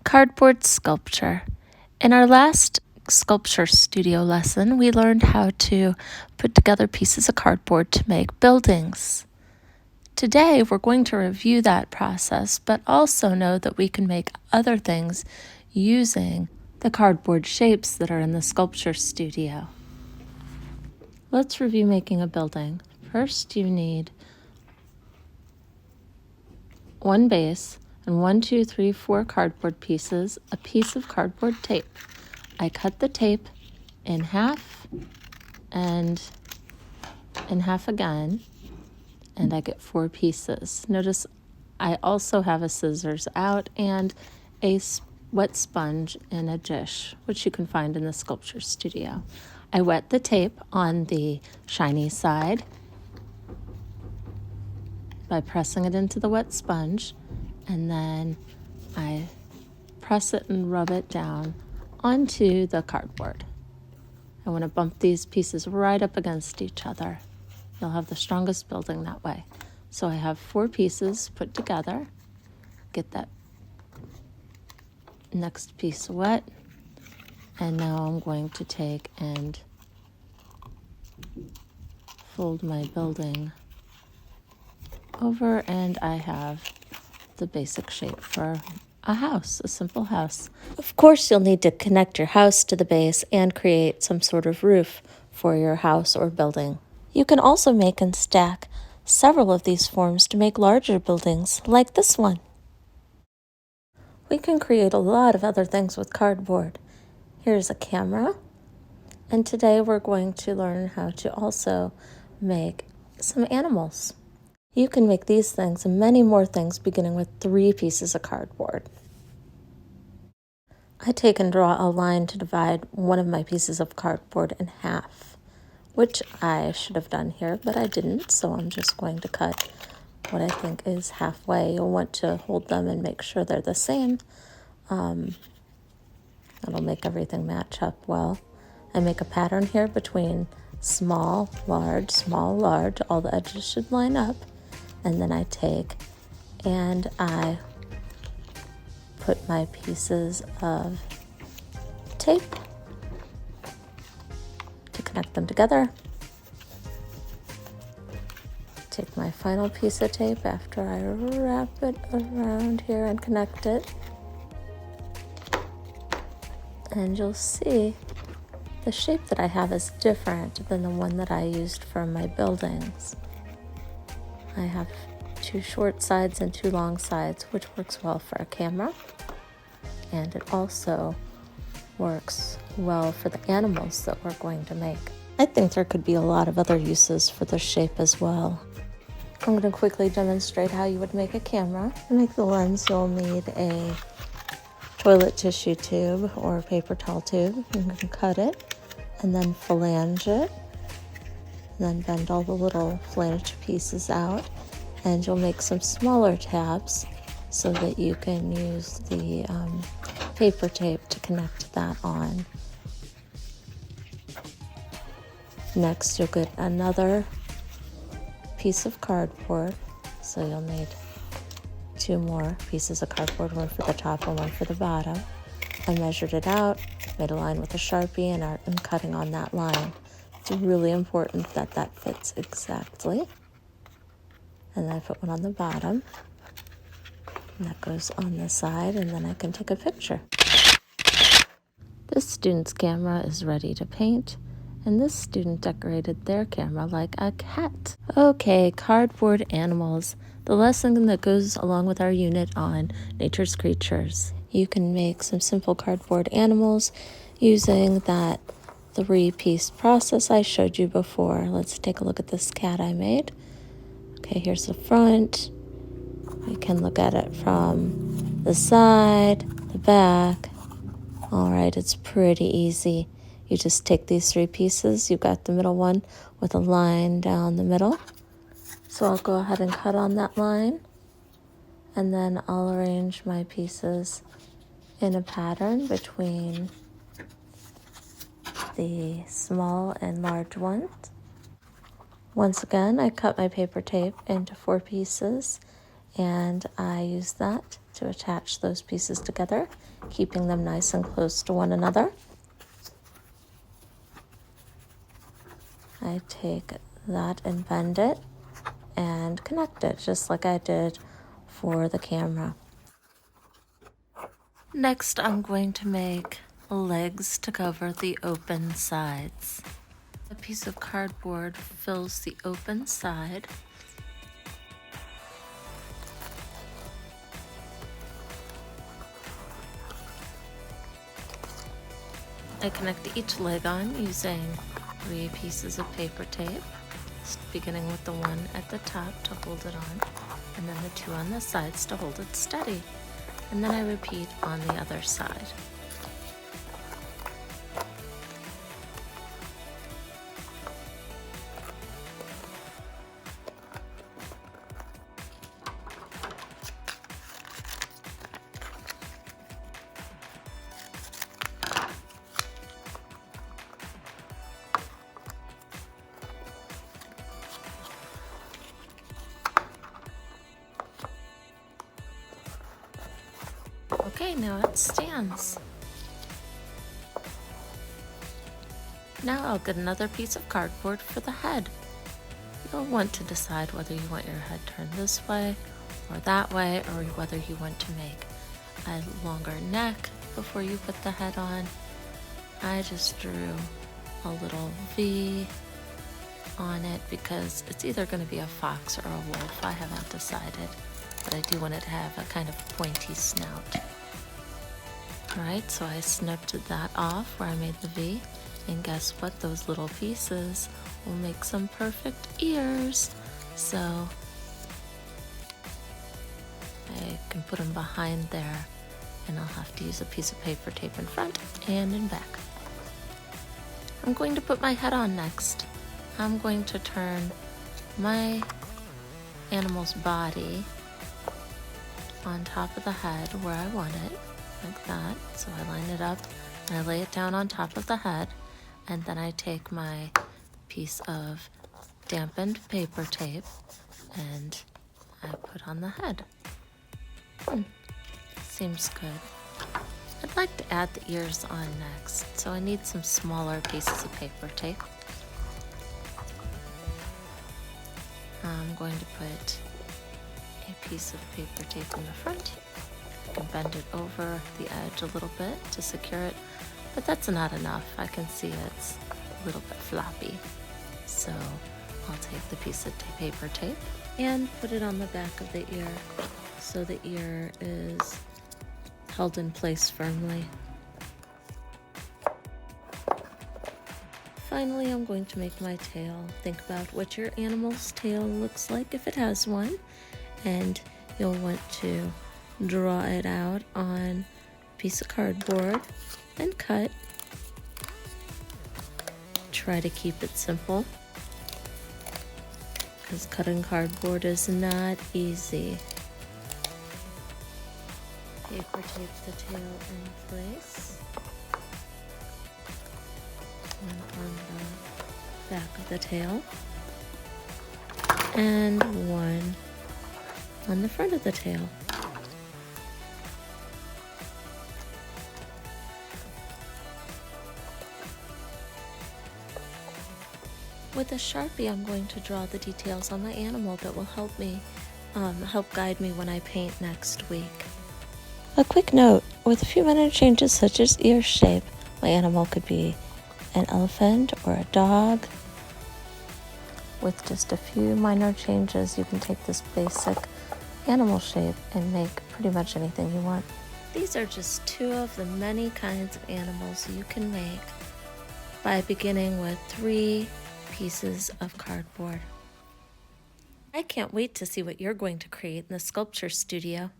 Cardboard sculpture. In our last sculpture studio lesson, we learned how to put together pieces of cardboard to make buildings. Today, we're going to review that process, but also know that we can make other things using the cardboard shapes that are in the sculpture studio. Let's review making a building. First, you need one base and 1, 2, 3, 4 cardboard pieces, a piece of cardboard tape. I cut the tape in half and in half again, and I get 4 pieces. Notice I also have a scissors out and a wet sponge in a dish, which you can find in the sculpture studio. I wet the tape on the shiny side by pressing it into the wet sponge, and then I press it and rub it down onto the cardboard. I want to bump these pieces right up against each other. You'll have the strongest building that way. So I have 4 pieces put together. Get that next piece wet. And now I'm going to take and fold my building over, and I have the basic shape for a house, a simple house. Of course, you'll need to connect your house to the base and create some sort of roof for your house or building. You can also make and stack several of these forms to make larger buildings, like this one. We can create a lot of other things with cardboard. Here's a camera, and today we're going to learn how to also make some animals. You can make these things and many more things beginning with 3 pieces of cardboard. I take and draw a line to divide one of my pieces of cardboard in half, which I should have done here, but I didn't, so I'm just going to cut what I think is halfway. You'll want to hold them and make sure they're the same. That'll make everything match up well. I make a pattern here between small, large, small, large. All the edges should line up. And then I take and I put my pieces of tape to connect them together. Take my final piece of tape after I wrap it around here and connect it. And you'll see the shape that I have is different than the one that I used for my buildings. I have 2 short sides and 2 long sides, which works well for a camera. And it also works well for the animals that we're going to make. I think there could be a lot of other uses for this shape as well. I'm going to quickly demonstrate how you would make a camera. To make the lens, you'll need a toilet tissue tube or a paper towel tube. You can cut it and then flange it. Then bend all the little flange pieces out, and you'll make some smaller tabs so that you can use the paper tape to connect that on. Next, you'll get another piece of cardboard, so you'll need 2 more pieces of cardboard, one for the top and one for the bottom. I measured it out, made a line with a Sharpie, and I'm cutting on that line. It's really important that that fits exactly. And then I put one on the bottom, and that goes on the side, and then I can take a picture. This student's camera is ready to paint, and this student decorated their camera like a cat. Okay, cardboard animals, the lesson that goes along with our unit on nature's creatures. You can make some simple cardboard animals using that 3-piece process I showed you before. Let's take a look at this cat I made. Okay, here's the front. You can look at it from the side, the back. All right, it's pretty easy. You just take these 3 pieces. You've got the middle one with a line down the middle. So I'll go ahead and cut on that line. And then I'll arrange my pieces in a pattern between the small and large ones. Once again, I cut my paper tape into 4 pieces, and I use that to attach those pieces together, keeping them nice and close to one another. I take that and bend it and connect it just like I did for the camera. Next, I'm going to make legs to cover the open sides. A piece of cardboard fills the open side. I connect each leg on using 3 pieces of paper tape, beginning with the one at the top to hold it on, and then the 2 on the sides to hold it steady. And then I repeat on the other side. Okay, now it stands. Now I'll get another piece of cardboard for the head. You'll want to decide whether you want your head turned this way or that way, or whether you want to make a longer neck before you put the head on. I just drew a little V on it because it's either going to be a fox or a wolf. I haven't decided, but I do want it to have a kind of pointy snout. Alright, so I snipped that off where I made the V, and guess what? Those little pieces will make some perfect ears. So I can put them behind there, and I'll have to use a piece of paper tape in front and in back. I'm going to put my head on next. I'm going to turn my animal's body on top of the head where I want it, like that. So I line it up and I lay it down on top of the head, and then I take my piece of dampened paper tape and I put on the head. Seems good. I'd like to add the ears on next, so I need some smaller pieces of paper tape. I'm going to put a piece of paper tape in the front. I can bend it over the edge a little bit to secure it, but that's not enough. I can see it's a little bit floppy. So I'll take the piece of paper tape and put it on the back of the ear so the ear is held in place firmly. Finally, I'm going to make my tail. Think about what your animal's tail looks like if it has one, and you'll want to draw it out on a piece of cardboard and cut. Try to keep it simple, because cutting cardboard is not easy. Paper tape the tail in place. One on the back of the tail, and one on the front of the tail. With a Sharpie, I'm going to draw the details on my animal that will help me, help guide me when I paint next week. A quick note, with a few minor changes such as ear shape, my animal could be an elephant or a dog. With just a few minor changes, you can take this basic animal shape and make pretty much anything you want. These are just 2 of the many kinds of animals you can make by beginning with 3 pieces of cardboard. I can't wait to see what you're going to create in the sculpture studio.